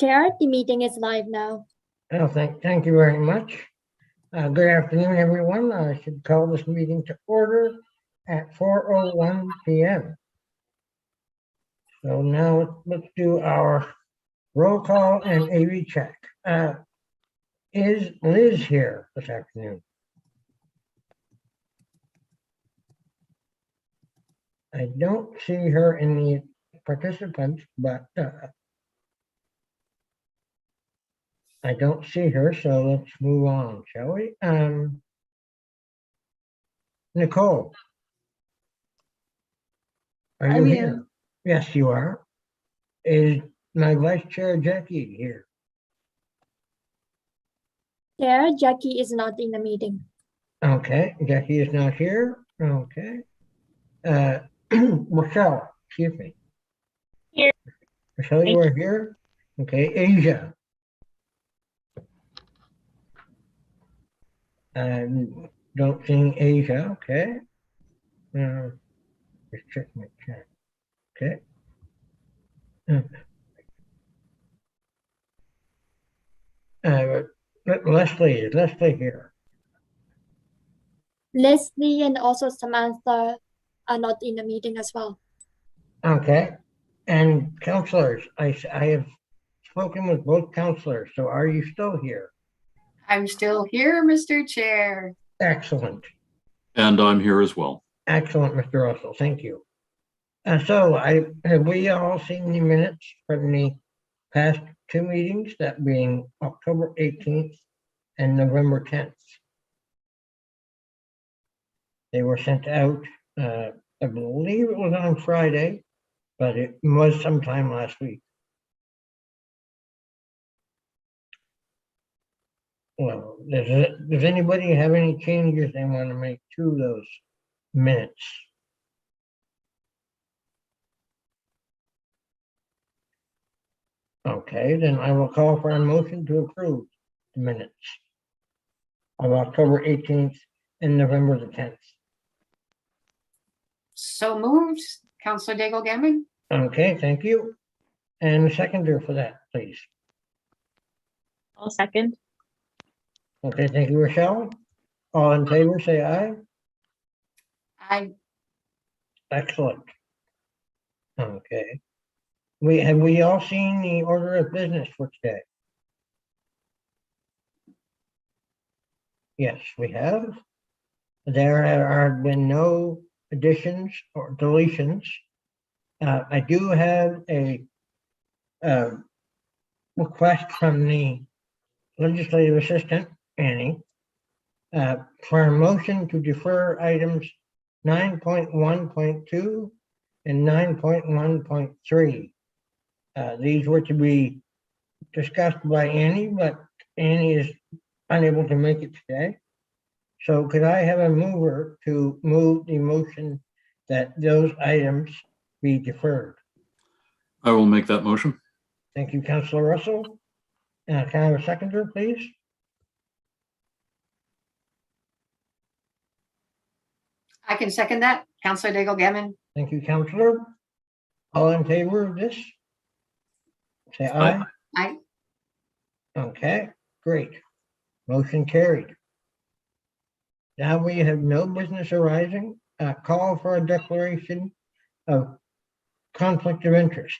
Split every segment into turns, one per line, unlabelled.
Chair, the meeting is live now.
Oh, thank you very much. Good afternoon, everyone. I should call this meeting to order at 4:01 p.m. So now let's do our roll call and AV check. Is Liz here this afternoon? I don't see her in the participants, but I don't see her, so let's move on, shall we? Nicole, are you
I'm
here?
here.
Yes, you are. Is my vice chair Jackie here?
Chair, Jackie is not in the meeting.
Okay, Jackie is not here. Okay. Michelle, excuse me.
Here.
Michelle, you are here? Okay, Asia. Don't see Asia, okay. Just check my chat. Okay. Leslie, is Leslie here?
Leslie and also Samantha are not in the meeting as well.
Okay. And counselors, I have spoken with both counselors, so are you still here?
I'm still here, Mr. Chair.
Excellent.
And I'm here as well.
Excellent, Mr. Russell. Thank you. So have we all seen the minutes from the past two meetings, that being October 18th and November 10th? They were sent out, I believe it was on Friday, but it was sometime last week. Well, does anybody have any changes they want to make to those minutes? Okay, then I will call for a motion to approve the minutes of October 18th and November the 10th.
So moved, Counselor Daigle Gammon.
Okay, thank you. And a seconder for that, please.
I'll second.
Okay, thank you, Rochelle. All in favor, say aye.
I
Excellent. Okay. Have we all seen the order of business for today? Yes, we have. There have been no additions or deletions. I do have a request from the legislative assistant, Annie, for a motion to defer items 9.1.2 and 9.1.3. These were to be discussed by Annie, but Annie is unable to make it today. So could I have a mover to move the motion that those items be deferred?
I will make that motion.
Thank you, Councilor Russell. Can I have a seconder, please?
can second that, Counselor Daigle Gammon.
Thank you, Councilor. All in favor of this? Say aye.
Aye.
Okay, great. Motion carried. Now we have no business arising. Call for a declaration of conflict of interest.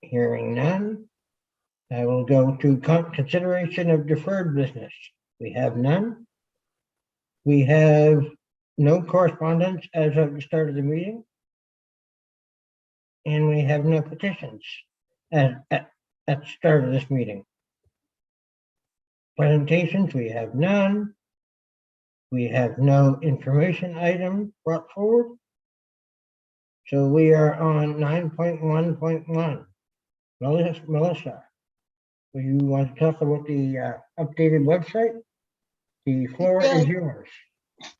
Hearing none, I will go to consideration of deferred business. We have none. We have no correspondence as of the start of the meeting. And we have no petitions at the start of this meeting. Presentations, we have none. We have no information item brought forward. So we are on 9.1.1. Melissa, do you want to talk about the updated website? The floor is yours.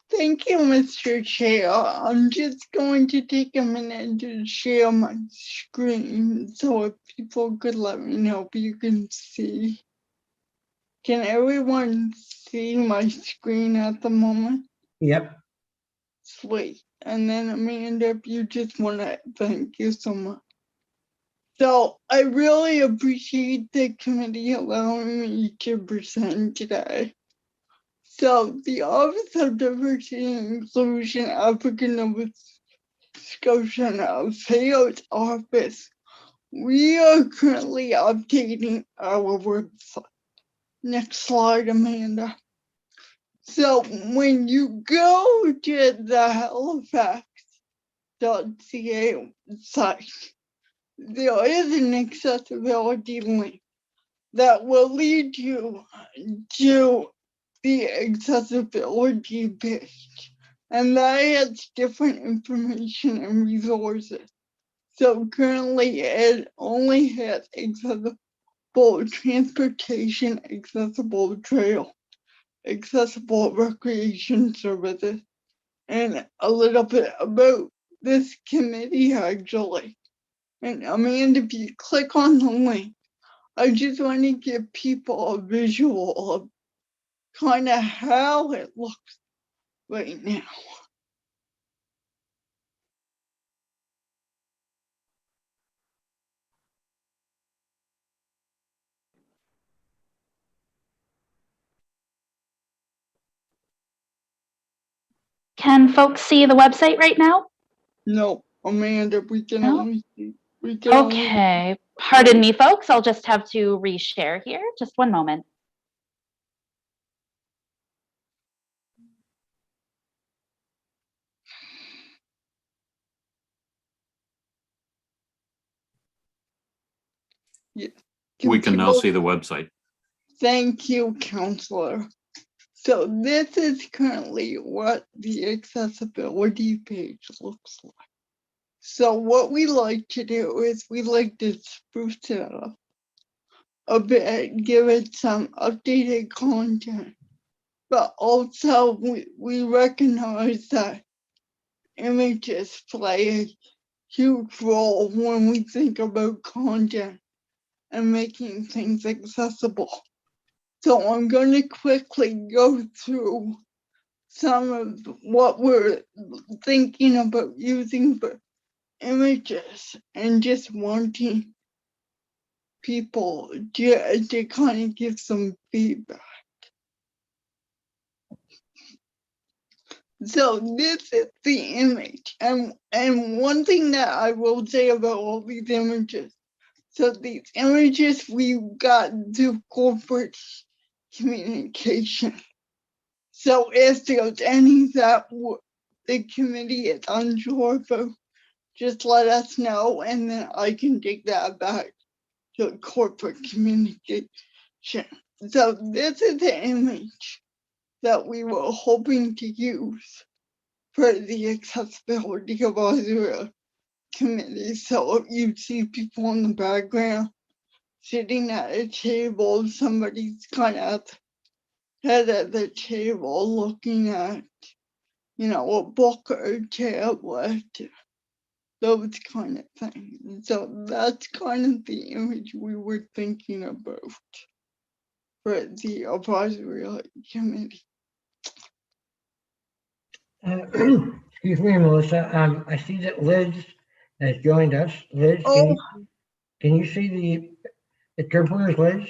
Thank you, Mr. Chair. I'm just going to take a minute to share my screen, so if people could let me know if you can see. Can everyone see my screen at the moment?
Yep.
Sweet. And then Amanda, if you just want to, thank you so much. So I really appreciate the committee allowing me to present today. So the Office of Diversity and Inclusion, African Nova Scotia Sales Office, we are currently updating our website. Next slide, Amanda. So when you go to the Halifax.ca site, there is an accessibility link that will lead you to the accessibility page, and that has different information and resources. So currently it only has accessible transportation, accessible trail, accessible recreation services, and a little bit about this committee actually. And Amanda, if you click on the link, I just want to give people a visual of kind of how it looks right now.
Can folks see the website right now?
No, Amanda, we can
No?
only see. We can only.
Okay, pardon me, folks. I'll just have to reshare here. Just one moment.
We can now
people-
see the website.
Thank you, Counselor. So this is currently what the accessibility page looks like. So what we like to do is we like to spruce it up a bit, give it some updated content, but also we recognize that images play a huge role when we think about content and making things accessible. So I'm going to quickly go through some of what we're thinking about using for images and just wanting people to kind of give some feedback. So this is the image, and one thing that I will say about all these images, so these images we got through corporate communication. So if there's any that the committee is unsure about, just let us know, and then I can take that back to corporate communication. So this is the image that we were hoping to use for the accessibility advisory committee. So you see people in the background sitting at a table, somebody's kind of head at the table looking at, a book or a tablet, those kind of things. So that's kind of the image we were thinking about for the advisory committee.
Excuse me, Melissa. I see that Liz has joined us. Liz,
Oh,
can you see the interpreters, Liz?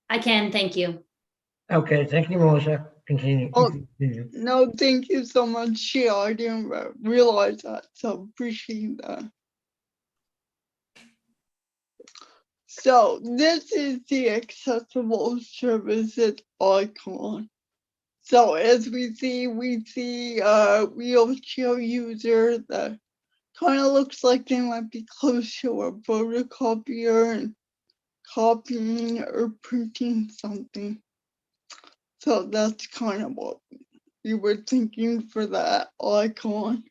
I can, thank you.
Okay, thank you, Melissa. Continue.
Oh.
Continue.
no, thank you so much, Sheila. I didn't realize that, so appreciate that. So this is the accessible services icon. So as we see a wheelchair user that kind of looks like they might be close to a photocopier and copying or printing something. So that's kind of what we were thinking for that icon.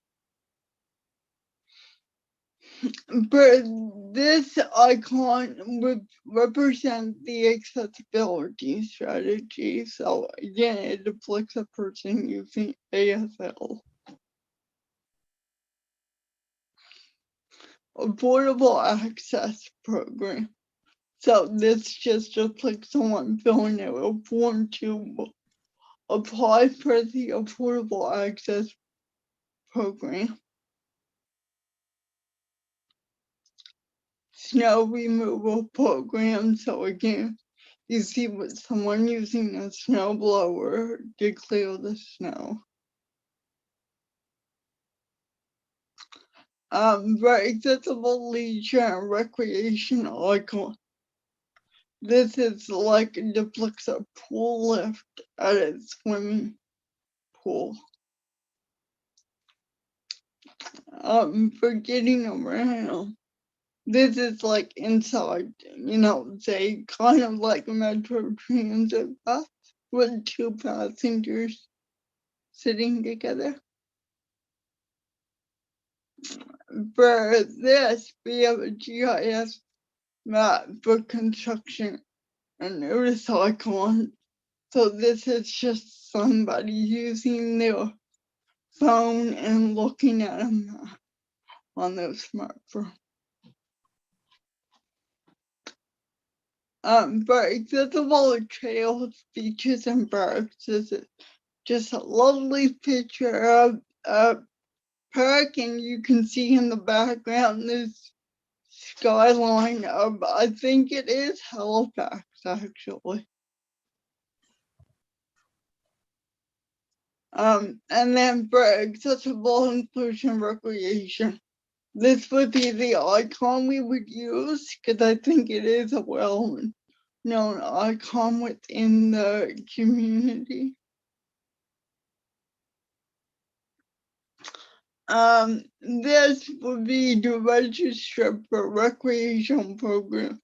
But this icon would represent the accessibility strategy. So again, it depicts a person using ASL. Affordable Access Program. So this just looks like someone filling out a form to apply for the Affordable Access Program. Snow removal program. So again, you see what someone using a snow blower to clear the snow. Very accessible leisure and recreational icon. This is like it depicts a pool lift at a swimming pool. For getting around. This is like inside, you know, say kind of like a Metro Transit bus with two passengers sitting together. For this, we have a GIS map for construction and notice icon. So this is just somebody using their phone and looking at a map on their smartphone. For accessible trails, beaches, and parks, this is just a lovely picture of a park, and you can see in the background this skyline of, I think it is Halifax, actually. And then for accessible inclusion recreation, this would be the icon we would use because I think it is a well-known icon within the community. This would be to register for recreation program.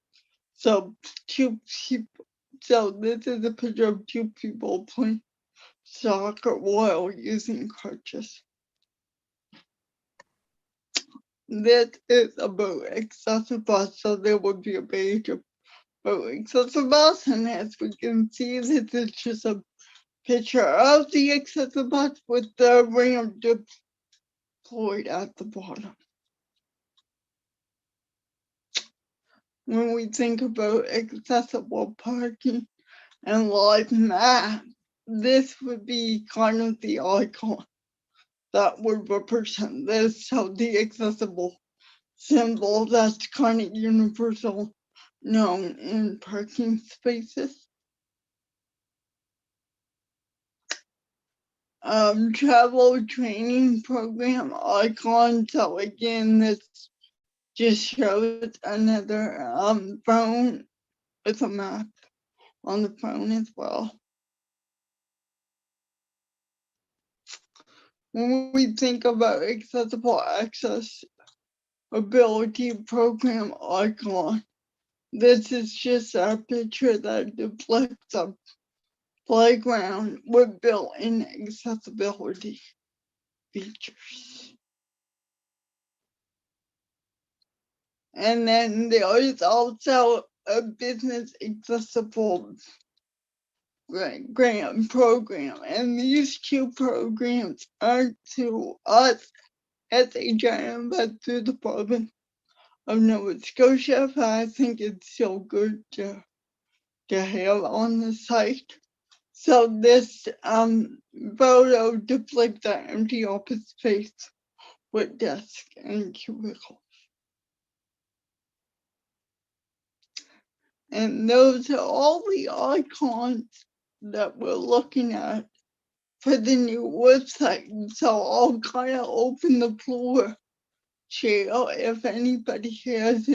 So two people. So this is a picture of two people playing soccer while using crutches. This is about accessible, so there would be a page about accessible, and as we can see, this is just a picture of the accessible with the ramp deployed at the bottom. When we think about accessible parking and live map, this would be kind of the icon that would represent this. So the accessible symbol that's kind of universal known in parking spaces. Travel training program icon. So again, this just shows another phone with a map on the phone as well. When we think about accessible access ability program icon, this is just a picture that depicts a playground with built-in accessibility features. And then there is also a business accessible grant program, and these two programs are to us as a giant, but to the province of Nova Scotia. But I think it's so good to have on the site. So this photo depicts the empty office space with desk and cubicle. And those are all the icons that we're looking at for the new website. So I'll kind of open the floor, Cheryl, if anybody has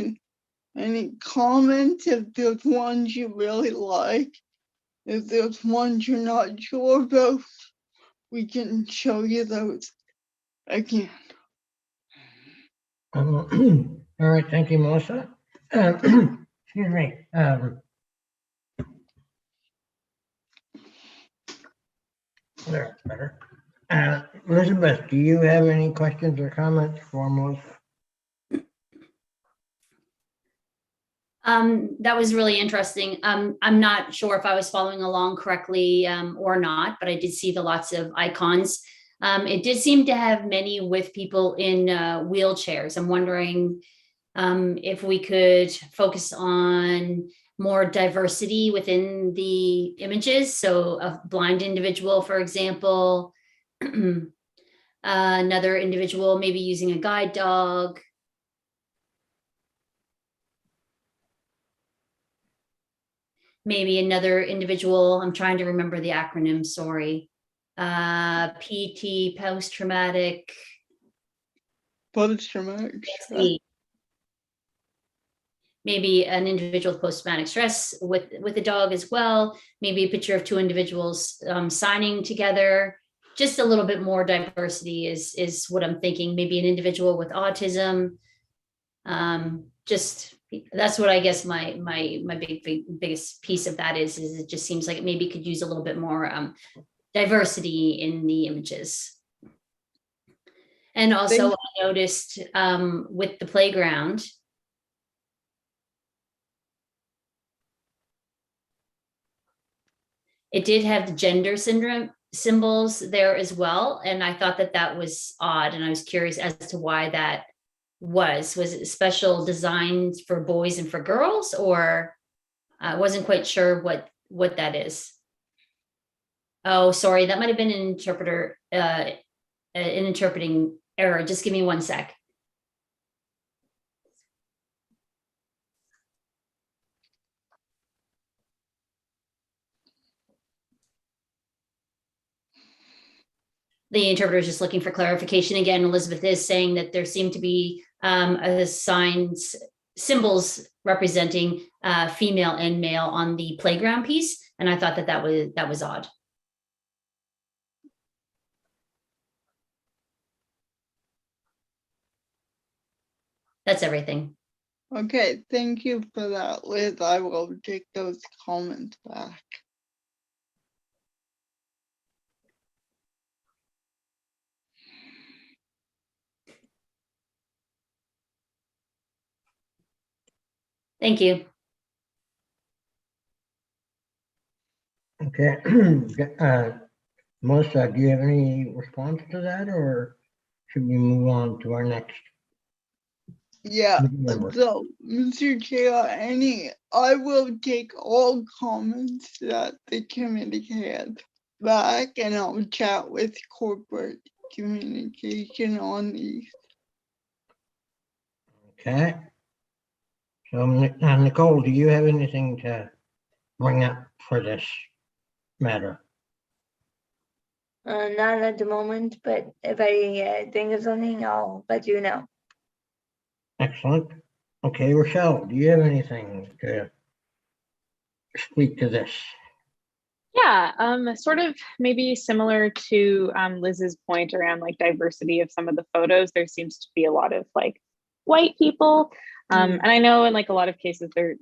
any comments, if there's ones you really like, if there's ones you're not sure about, we can show you those again.
All right, thank you, Melissa. Excuse me. There, better. Elizabeth, do you have any questions or comments for Melissa?
That was really interesting. I'm not sure if I was following along correctly or not, but I did see the lots of icons. It did seem to have many with people in wheelchairs. I'm wondering If we could focus on more diversity within the images. So a blind individual, for example, another individual maybe using a guide dog. Maybe another individual, I'm trying to remember the acronym, sorry. PT, post-traumatic.
Post-traumatic stress.
Maybe an individual with post-traumatic stress with a dog as well. Maybe a picture of two individuals signing together. Just a little bit more diversity is what I'm thinking. Maybe an individual with autism. Just that's what I guess my biggest piece of that is it just seems like it maybe could use a little bit more diversity in the images. And also I noticed with the playground, it did have the gender syndrome symbols there as well. And I thought that that was odd. And I was curious as to why that was it special designs for boys and for girls, or I wasn't quite sure what that is. Oh, sorry, that might have been an interpreter, an interpreting error. Just give me one sec. The interpreter is just looking for clarification. Again, Elizabeth is saying that there seem to be symbols representing female and male on the playground piece. And I thought that was odd. That's everything.
Okay, thank you for that, Liz. I will take those comments back.
Thank you.
Okay. Melissa, do you have any response to that, or should we move on to our next?
Yeah,
member?
so Mr. Chair, I will take all comments that the committee had back, and I'll chat with corporate communication on these.
Okay. So Nicole, do you have anything to bring up for this matter?
Not at the moment, but if I think of something, I'll let you know.
Excellent. Okay, Rochelle, do you have anything to speak to this?
Yeah, sort of maybe similar to Liz's point around like diversity of some of the photos. There seems to be a lot of like white people. And I know in like a lot of cases there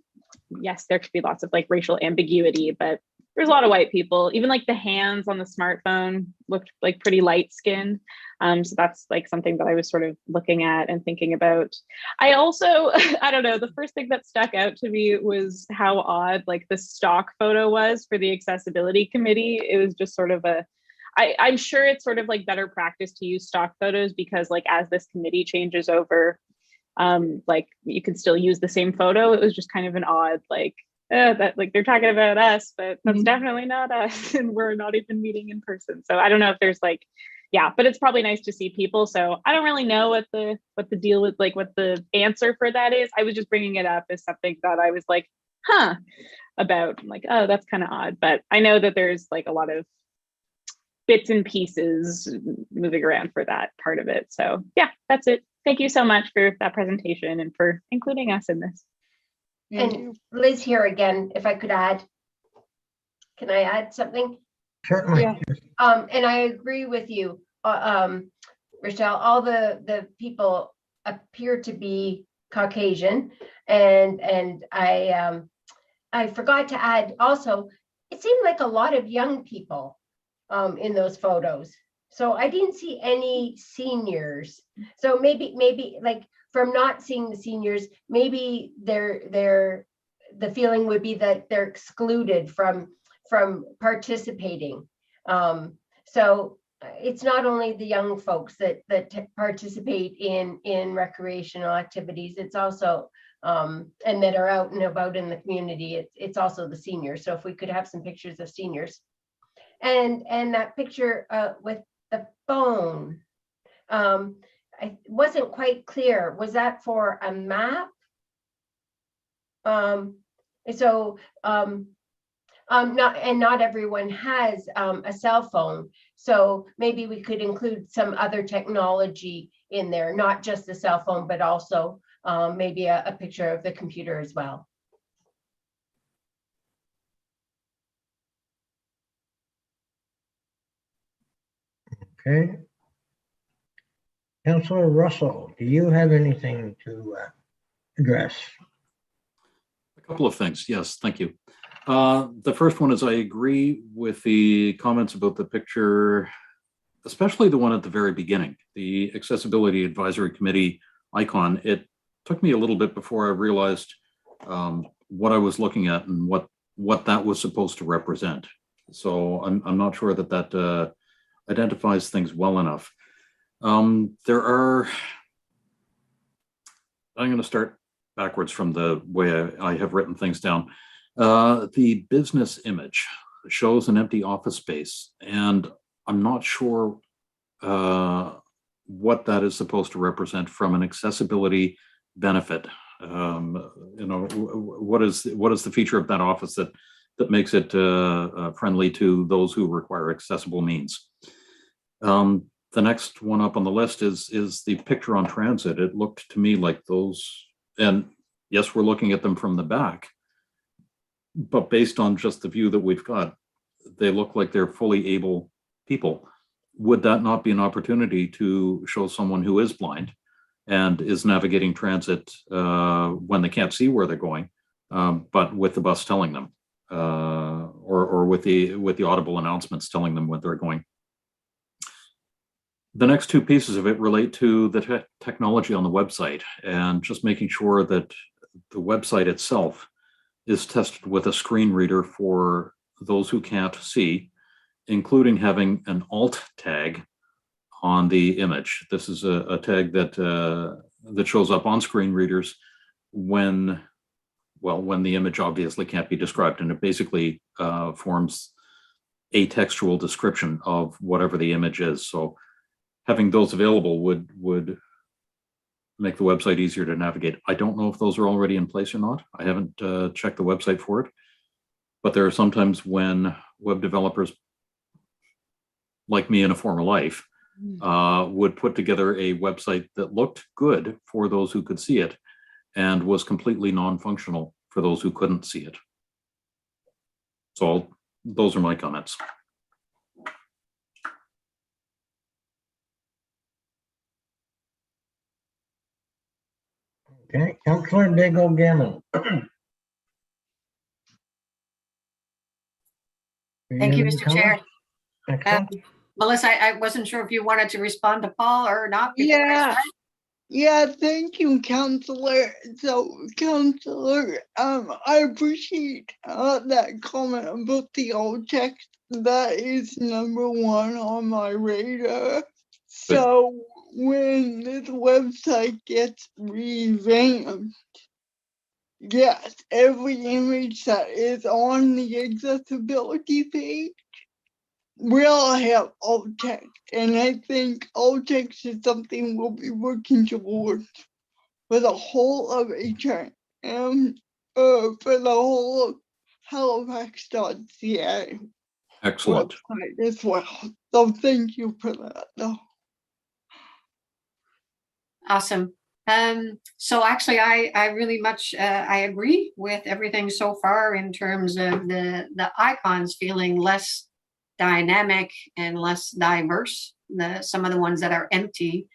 could be lots of like racial ambiguity, but there's a lot of white people. Even like the hands on the smartphone looked like pretty light skinned. So that's like something that I was sort of looking at and thinking about. I also, I don't know, the first thing that stuck out to me was how odd like the stock photo was for the accessibility committee. It was just sort of I'm sure it's sort of like better practice to use stock photos because like as this committee changes over, like you can still use the same photo. It was just kind of an odd like, that like they're talking about us, but that's definitely not us, and we're not even meeting in person. So I don't know if there's like, yeah, but it's probably nice to see people. So I don't really know what the deal with like what the answer for that is. I was just bringing it up as something that I was like, about. I'm like, oh, that's kind of odd. But I know that there's like a lot of bits and pieces moving around for that part of it. So yeah, that's it. Thank you so much for that presentation and for including us in this.
And Liz here again, if I could add. Can I add something?
Certainly.
Yeah.
And I agree with you, Rochelle. All the people appear to be Caucasian, and I forgot to add also. It seemed like a lot of young people in those photos. So I didn't see any seniors. So maybe like from not seeing the seniors, maybe the feeling would be that they're excluded from participating. So it's not only the young folks that participate in recreational activities, it's also and that are out and about in the community. It's also the seniors. So if we could have some pictures of seniors, and that picture with the phone, I wasn't quite clear. Was that for a map? Not everyone has a cell phone, so maybe we could include some other technology in there, not just the cell phone, but also maybe a picture of the computer as well.
Okay. Councillor Russell, do you have anything to address?
A couple of things. Yes, thank you. The first one is I agree with the comments about the picture, especially the one at the very beginning, the Accessibility Advisory Committee icon. It took me a little bit before I realized what I was looking at and what that was supposed to represent. So I'm not sure that identifies things well enough. I'm going to start backwards from the way I have written things down. The business image shows an empty office space, and I'm not sure what that is supposed to represent from an accessibility benefit. What is the feature of that office that makes it friendly to those who require accessible means? The next one up on the list is the picture on transit. It looked to me like those, and yes, we're looking at them from the back, but based on just the view that we've got, they look like they're fully able people. Would that not be an opportunity to show someone who is blind and is navigating transit when they can't see where they're going, but with the bus telling them, or with the audible announcements telling them where they're going? The next two pieces of it relate to the technology on the website, and just making sure that the website itself is tested with a screen reader for those who can't see, including having an alt tag on the image. This is a tag that shows up on screen readers when the image obviously can't be described, and it basically forms a textual description of whatever the image is. So having those available would make the website easier to navigate. I don't know if those are already in place or not. I haven't checked the website for it, but there are sometimes when web developers, like me in a former life, would put together a website that looked good for those who could see it and was completely non-functional for those who couldn't see it. So those are my comments.
Okay, Councillor Daigle Gammon.
Thank you, Mr. Chair.
Excellent.
Melissa, I wasn't sure if you wanted to respond to Paul or not.
Yeah, thank you, Councillor. So, Councillor, I appreciate that comment about the alt text. That is number one on my radar. So, when this website gets revamped, yes, every image that is on the accessibility page will have alt text, and I think alt text is something we'll be working towards for the whole of HRM, for the whole of Halifax.ca
Excellent.
website as well. So thank you for that, though.
Awesome. So actually, I really much I agree with everything so far in terms of the icons feeling less dynamic and less diverse. Some of the ones that are empty,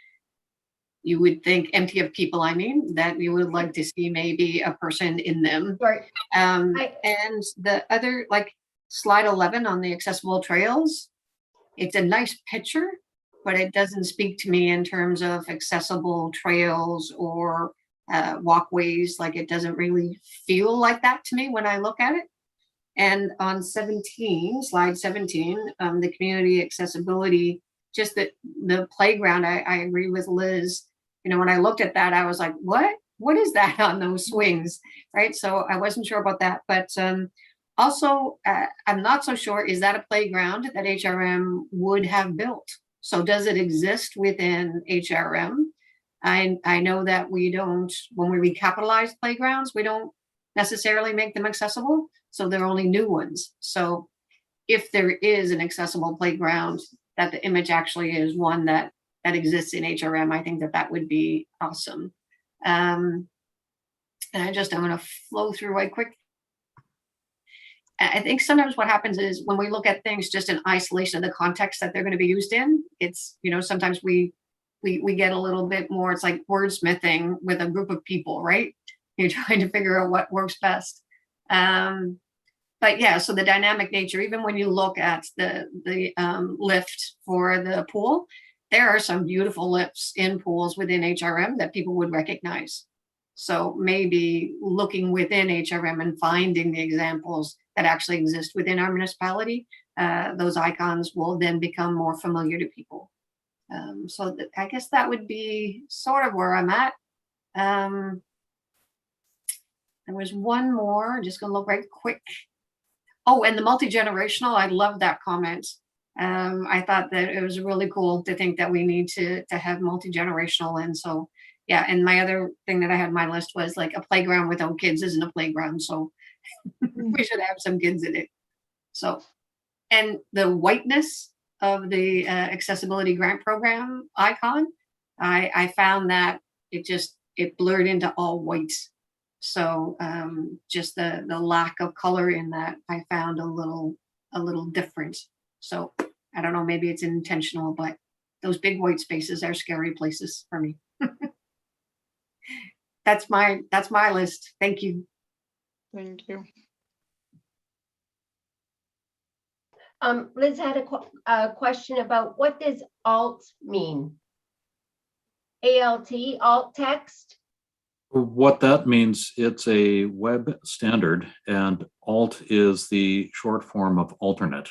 you would think empty of people, I mean, that you would like to see maybe a person in them.
Right.
And the other, like slide 11 on the accessible trails, it's a nice picture, but it doesn't speak to me in terms of accessible trails or walkways. Like, it doesn't really feel like that to me when I look at it. And on 17, slide 17, the community accessibility just the playground, I agree with Liz. You know, when I looked at that, I was like, what is that on those swings? Right. So I wasn't sure about that. But also, I'm not so sure, is that a playground that HRM would have built? So does it exist within HRM? I know that we don't, when we recapitalize playgrounds, we don't necessarily make them accessible. So they're only new ones. So if there is an accessible playground, that the image actually is one that exists in HRM, I think that would be awesome. And I'm going to flow through right quick. I think sometimes what happens is when we look at things just in isolation of the context that they're going to be used in, it's, you know, sometimes we get a little bit more, it's like wordsmithing with a group of people, right? You're trying to figure out what works best. But yeah, so the dynamic nature, even when you look at the lift for the pool, there are some beautiful lifts in pools within HRM that people would recognize. So maybe looking within HRM and finding the examples that actually exist within our municipality, those icons will then become more familiar to people. So I guess that would be sort of where I'm at. There was one more, I'm just gonna look right quick. Oh, and the multi-generational, I love that comment. I thought that it was really cool to think that we need to have multi-generational. And so, yeah, and my other thing that I had on my list was like a playground without kids isn't a playground. So we should have some kids in it. So, and the whiteness of the accessibility grant program icon, I found that it blurred into all white. So just the lack of color in that I found a little different. So I don't know, maybe it's intentional, but those big white spaces are scary places for me. That's my list. Thank you.
Thank you.
Liz had a question about what does alt mean? ALT, alt text?
What that means, it's a web standard, and alt is the short form of alternate.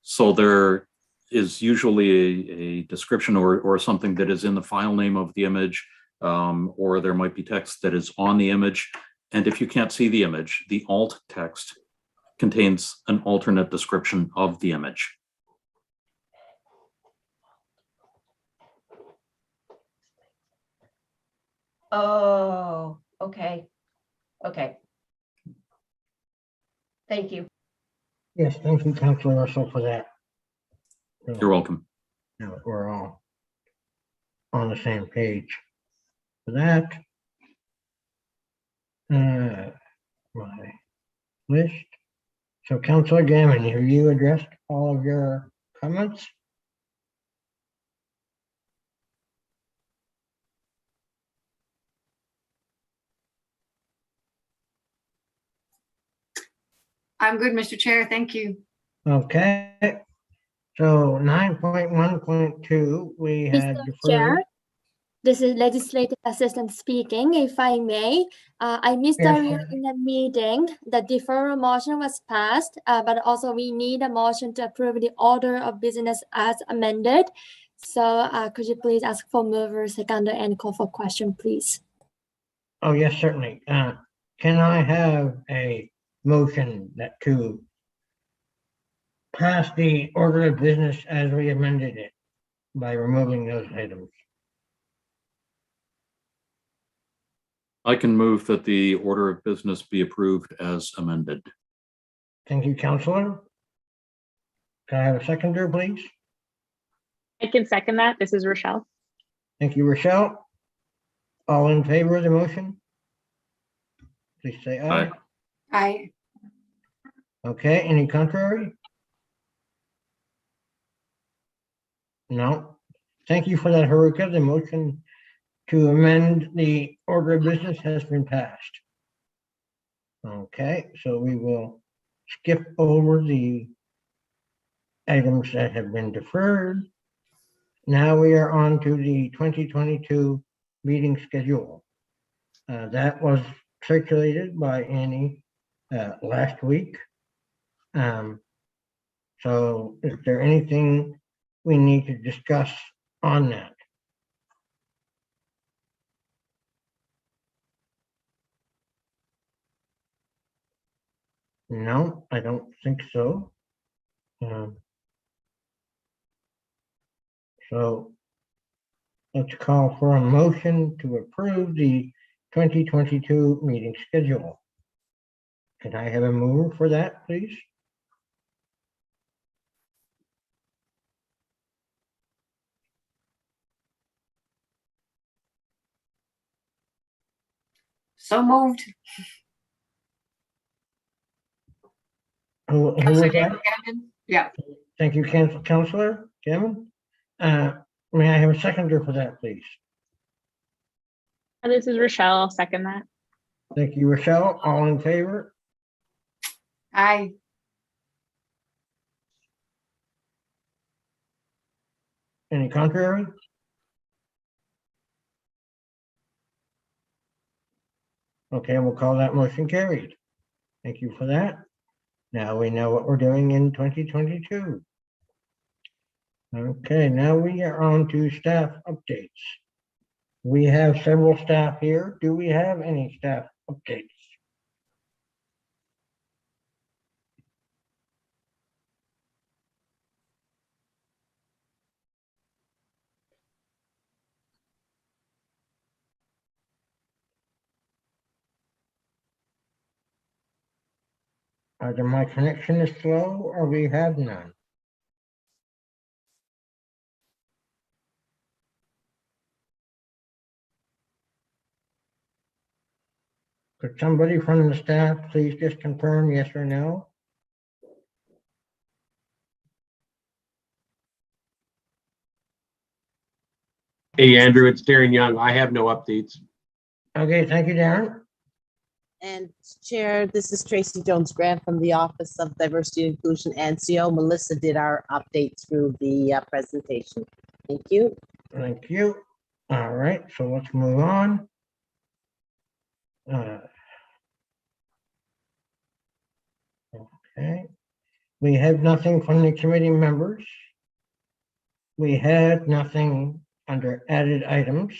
So there is usually a description or something that is in the file name of the image, or there might be text that is on the image. And if you can't see the image, the alt text contains an alternate description of the image.
Oh, okay. Okay. Thank you.
Yes, thank you, Councilor Russell, for that.
You're welcome.
Now we're all on the same page for that. My list. So Councilor Gammon, have you addressed all of your comments?
I'm good, Mr. Chair. Thank you.
Okay. So 9.1.2, we had
Mr.
deferred.
Chair, this is Legislative Assistant speaking. If I may, I missed
Yes,
earlier in the meeting, the deferral motion was passed, but also we need a motion to approve the order of business as amended. So could you please ask for mover, seconder, and call for question, please?
Oh, yes, certainly. Can I have a motion that to pass the order of business as we amended it by removing those items?
I can move that the order of business be approved as amended.
Thank you, Councilor. Can I have a seconder, please?
I can second that. This is Rochelle.
Thank you, Rochelle. All in favor of the motion? Please say aye.
Aye.
Okay, any contrary? No. Thank you for that, Haruka. The motion to amend the order of business has been passed. Okay, so we will skip over the items that have been deferred. Now we are on to the 2022 meeting schedule. That was circulated by Annie last week. So is there anything we need to discuss on that? No, I don't think so. So let's call for a motion to approve the 2022 meeting schedule. Can I have a mover for that, please?
So moved.
Who was
Counselor
that?
Gammon? Yeah,
Thank you, Councilor Gammon. May I have a seconder for that, please?
This is Rochelle. I'll second that.
Thank you, Rochelle. All in favor?
I,
Any contrary? Okay, we'll call that motion carried. Thank you for that. Now we know what we're doing in 2022. Okay, now we are on to staff updates. We have several staff here. Do we have any staff updates? Either my connection is slow or we have none. Could somebody from the staff please just confirm yes or no?
Hey, Andrew, it's Darren Young. I have no updates.
Okay, thank you, Darren.
And Chair, this is Tracy Jones Grant from the Office of Diversity and Inclusion and CO. Melissa did our update through the presentation. Thank you.
Thank you. All right, so let's move on. Okay, we have nothing from the committee members. We had nothing under added items.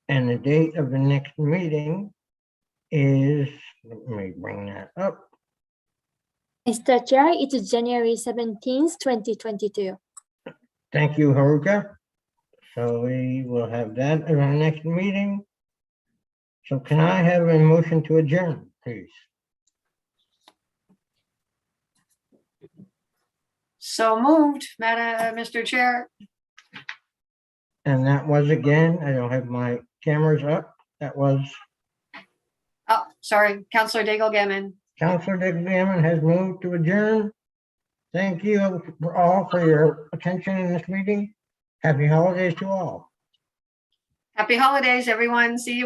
And the date of the next meeting is, let me bring that up.
Mr. Chair, it is January 17th, 2022.
Thank you, Haruka. So we will have that at our next meeting. So can I have a motion to adjourn, please?
so moved, Mr. Chair.
And that was again, I don't have my cameras up. That was
Oh, sorry, Counselor Daigle Gammon.
Councilor Dick Gammon has moved to adjourn. Thank you all for your attention in this meeting. Happy holidays to all.
Happy holidays, everyone. See you.